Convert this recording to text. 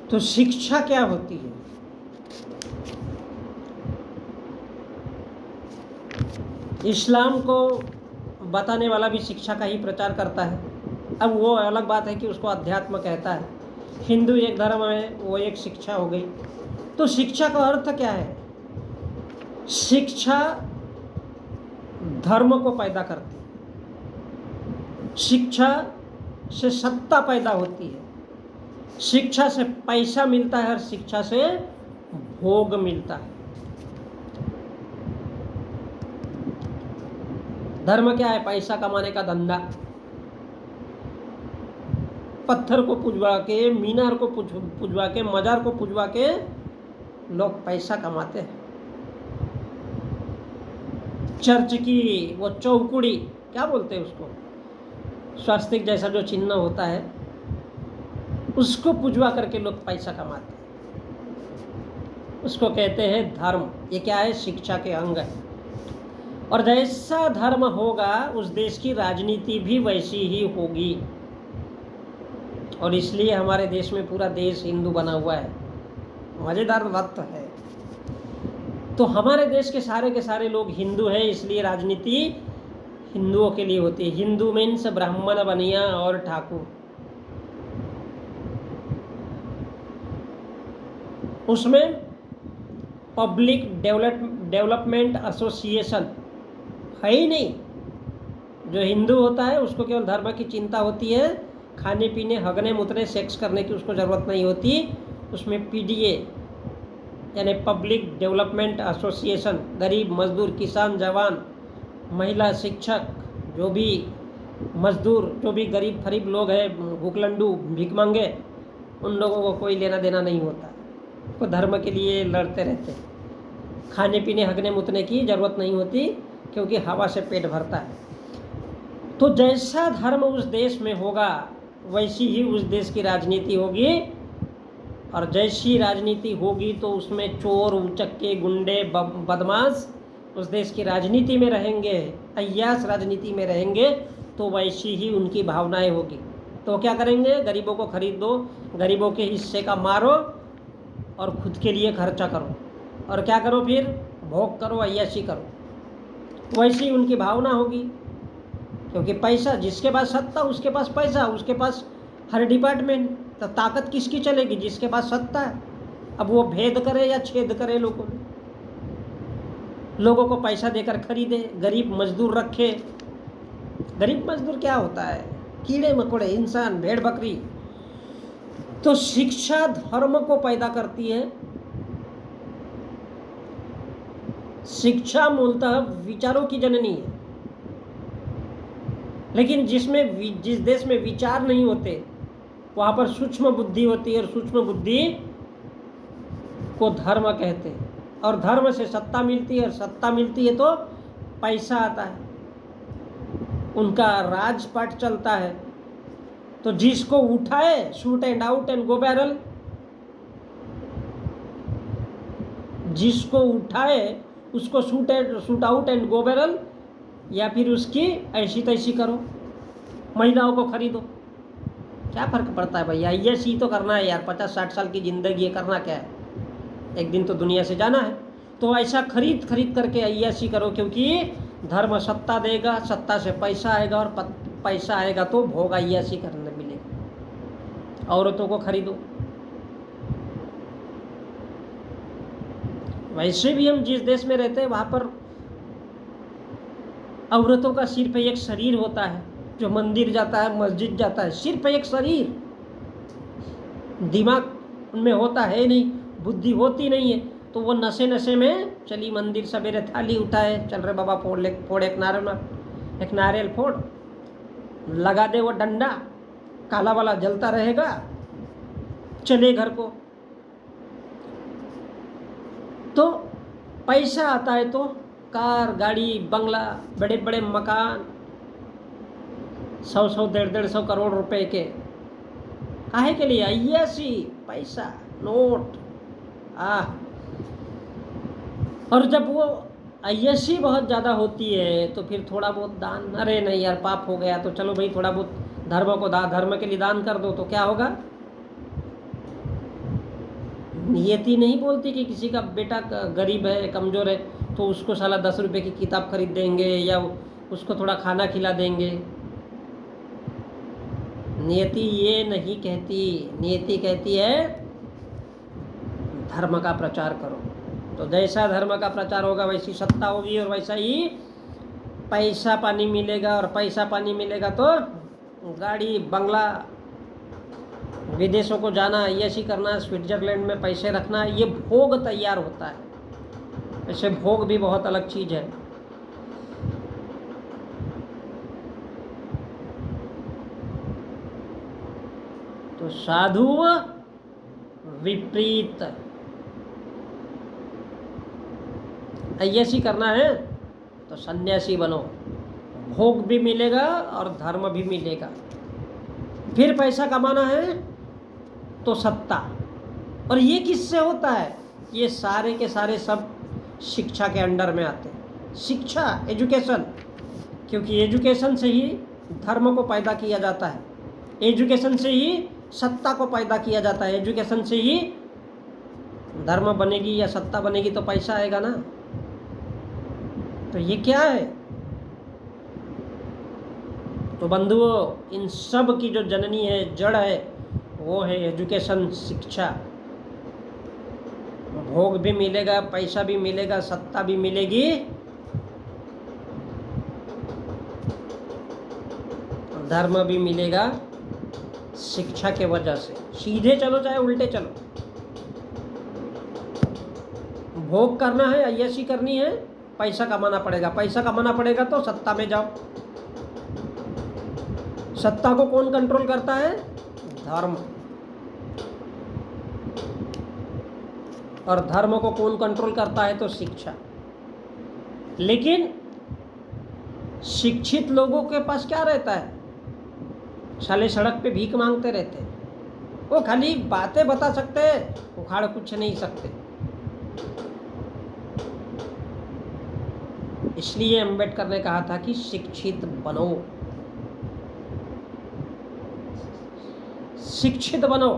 तो शिक्षा क्या होती है? इस्लाम को बताने वाला भी शिक्षा का ही प्रचार करता है। अब वो अलग बात है कि उसको अध्यात्म कहता है। हिंदू एक धर्म है, वो एक शिक्षा हो गई। तो शिक्षा का अर्थ क्या है? शिक्षा धर्म को पैदा करती है, शिक्षा से सत्ता पैदा होती है, शिक्षा से पैसा मिलता है और शिक्षा से भोग मिलता है। धर्म क्या है? पैसा कमाने का धंधा। पत्थर को पुजवा के, मीनार को पुजवा के, मजार को पुजवा के लोग पैसा कमाते हैं। चर्च की वो चौकुड़ी, क्या बोलते हैं उसको, स्वास्तिक जैसा जो चिन्ह होता है, उसको पुजवा करके लोग पैसा कमाते हैं। उसको कहते हैं धर्म। ये क्या है? शिक्षा के अंग है। और जैसा धर्म होगा उस देश की राजनीति भी वैसी ही होगी। और इसलिए हमारे देश में पूरा देश हिंदू बना हुआ है। मजेदार बात तो है। तो हमारे देश के सारे लोग हिंदू हैं, इसलिए राजनीति हिंदुओं के लिए होती है। हिंदू मीन्स ब्राह्मण, बनिया और ठाकुर। उसमें पब्लिक डेवलपमेंट एसोसिएशन है ही नहीं। जो हिंदू होता है उसको केवल धर्म की चिंता होती है, खाने पीने, हगने मुतने, सेक्स करने की उसको ज़रूरत नहीं होती। उसमें पीडीए यानी पब्लिक डेवलपमेंट एसोसिएशन, गरीब, मजदूर, किसान, जवान, महिला, शिक्षक, जो भी मजदूर, जो भी गरीब फरीब लोग हैं, भूखलंडू, भीख मांगे, उन लोगों को कोई लेना देना नहीं होता। वो धर्म के लिए लड़ते रहते हैं। खाने पीने, हगने मुतने की ज़रूरत नहीं होती, क्योंकि हवा से पेट भरता है। तो जैसा धर्म उस देश में होगा वैसी ही उस देश की राजनीति होगी। और जैसी राजनीति होगी तो उसमें चोर, उचक्के, गुंडे, बदमाश उस देश की राजनीति में रहेंगे, अय्याश राजनीति में रहेंगे, तो वैसी ही उनकी भावनाएं होगी। तो क्या करेंगे? गरीबों को खरीद दो, गरीबों के हिस्से का मारो और खुद के लिए खर्चा करो। और क्या करो? फिर भोग करो, अय्याशी करो। वैसी उनकी भावना होगी। क्योंकि पैसा, जिसके पास सत्ता उसके पास पैसा, उसके पास हर डिपार्टमेंट। तो ताकत किसकी चलेगी? जिसके पास सत्ता है। अब वो भेद करे या छेद करे, लोगों को पैसा देकर खरीदे, गरीब मजदूर रखे। गरीब मजदूर क्या होता है? कीड़े मकोड़े, इंसान, भेड़ बकरी। तो शिक्षा धर्म को पैदा करती है। शिक्षा मूलतः विचारों की जननी है। लेकिन जिस देश में विचार नहीं होते वहाँ पर सूक्ष्म बुद्धि होती है, और सूक्ष्म बुद्धि को धर्म कहते हैं। और धर्म से सत्ता मिलती है, और सत्ता मिलती है तो पैसा आता है, उनका राजपाट चलता है। तो जिसको उठाए, shoot and out and go barrel, जिसको उठाए उसको shoot out and go barrel, या फिर उसकी ऐसी तैसी करो, महिलाओं को खरीदो। क्या फ़र्क पड़ता है भैया? ये तो करना है यार, 50-60 साल की ज़िंदगी है, करना क्या है? एक दिन तो दुनिया से जाना है। तो ऐसा खरीद करके अय्याशी करो, क्योंकि धर्म सत्ता देगा, सत्ता से पैसा आएगा, और पैसा आएगा तो भोग अय्याशी करने मिलेगा। औरतों को खरीदो। वैसे भी हम जिस देश में रहते हैं वहाँ पर औरतों का सिर्फ एक शरीर होता है, जो मंदिर जाता है, मस्जिद जाता है, सिर्फ एक शरीर। दिमाग उनमें होता है नहीं, बुद्धि होती नहीं है। तो वो नशे में चली मंदिर, सवेरे थाली उठाए, चल रहे बाबा, फोड़ एक नारियल फोड़, लगा दे वो डंडा, काला वाला जलता रहेगा, चले घर को। तो पैसा आता है तो कार, गाड़ी, बंगला, बड़े बड़े मकान, 100 150 करोड़ रुपए के। काहे के लिए? अय्याशी, पैसा, नोट। और जब वो अय्याशी बहुत ज़्यादा होती है तो फिर थोड़ा बहुत दान, अरे नहीं यार पाप हो गया तो चलो भाई थोड़ा बहुत धर्म के लिए दान कर दो, तो क्या होगा? नियति नहीं बोलती कि किसी का बेटा गरीब है, कमज़ोर है, तो उसको साला 10 रुपये की किताब खरीद देंगे या उसको थोड़ा खाना खिला देंगे। नियति ये नहीं कहती। नियति कहती है धर्म का प्रचार करो। तो जैसा धर्म का प्रचार होगा वैसी सत्ता होगी और वैसा ही पैसा पानी मिलेगा। और पैसा पानी मिलेगा तो गाड़ी बंगला, विदेशों को जाना, ऐसी करना, स्विट्जरलैंड में पैसे रखना, ये भोग तैयार होता है। ऐसे भोग भी बहुत अलग चीज़ है। तो साधु विपरीत, ऐसी करना है तो सन्यासी बनो, भोग भी मिलेगा और धर्म भी मिलेगा। फिर पैसा कमाना है तो सत्ता। और ये किससे होता है? ये सारे के सारे सब शिक्षा के अंडर में आते हैं। शिक्षा, एजुकेशन, क्योंकि एजुकेशन से ही धर्म को पैदा किया जाता है, एजुकेशन से ही सत्ता को पैदा किया जाता है, एजुकेशन से ही धर्म बनेगी या सत्ता बनेगी तो पैसा आएगा ना। तो ये क्या है? तो बंधुओं, इन सब की जो जननी है, जड़ है, वो है एजुकेशन, शिक्षा। भोग भी मिलेगा, पैसा भी मिलेगा, सत्ता भी मिलेगी, धर्म भी मिलेगा शिक्षा के वजह से। सीधे चलो चाहे उल्टे चलो, भोग करना है, अय्याशी करनी है, पैसा कमाना पड़ेगा। पैसा कमाना पड़ेगा तो सत्ता में जाओ। सत्ता को कौन कंट्रोल करता है? धर्म। और धर्म को कौन कंट्रोल करता है? तो शिक्षा। लेकिन शिक्षित लोगों के पास क्या रहता है? साले सड़क पे भीख मांगते रहते हैं। वो खाली बातें बता सकते हैं, उखाड़ कुछ नहीं सकते। इसलिए अम्बेडकर ने कहा था कि शिक्षित बनो, शिक्षित बनो।